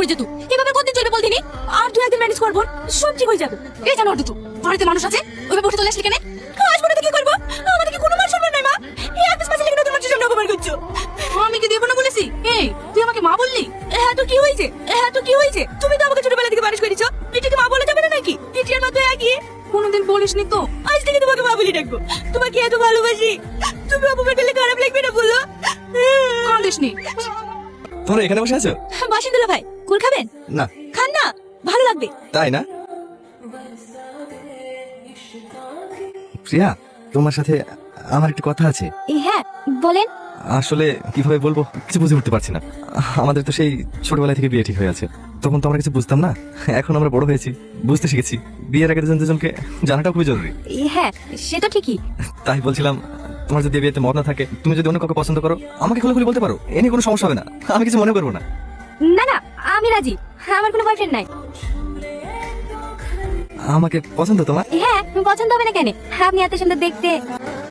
হয়ে যেত। এভাবে কতদিন চলবে বলতিনি? আর তুই একদিন ম্যানেজ করবো, সব ঠিক হয়ে যাবে। এই জানো দুটো বাড়িতে মানুষ আছে, ওইভাবে বসে চলে আসলি কেন? আসবো না তো কি করবো? আমাদের কি কোনো মান সম্মান নাই মা? এই আকাশ পাশে লেগে তোমার সামনে অপমান করছো। আমি কি দেবো না বলেছি? এই তুই আমাকে মা বললি? হ্যাঁ তো কি হয়েছে? হ্যাঁ তো কি হয়েছে? তুমি তো আমাকে ছোটবেলা থেকে মানুষ করেছো, পিটিকে মা বলা যাবে না নাকি? পিটি আর মা তো একই। কোনোদিন বলিসনি তো, আজ থেকে তোমাকে মা বলি ডাকবো। তোমাকে এত ভালোবাসি, তুমি অপমান করলে খারাপ লাগবে না বলো? কাঁদিসনি। তোমরা এখানে বসে আছো? বাসিন্দুল্লাহ ভাই, কুল খাবেন? না। খান না, ভালো লাগবে। তাই না? প্রিয়া, তোমার সাথে আমার একটু কথা আছে। হ্যাঁ বলেন। আসলে কিভাবে বলবো কিছু বুঝে উঠতে পারছি না। আমাদের তো সেই ছোটবেলা থেকে বিয়ে ঠিক হয়ে আছে। তখন তো আমরা কিছু বুঝতাম না, এখন আমরা বড় হয়েছি, বুঝতে শিখেছি। বিয়ের আগে দুজন দুজনকে জানাটাও খুবই জরুরি। হ্যাঁ সে তো ঠিকই। তাই বলছিলাম, তোমার যদি বিয়েতে মত না থাকে, তুমি যদি অন্য কাউকে পছন্দ করো, আমাকে খুলে খুলে বলতে পারো, এ নিয়ে কোনো সমস্যা হবে না, আমি কিছু মনে করবো না। না না, আমি রাজি। আমার কোনো বয়ফ্রেন্ড নাই। আমাকে পছন্দ তোমার? হ্যাঁ পছন্দ হবে না কেন? আপনি এত সুন্দর দেখতে।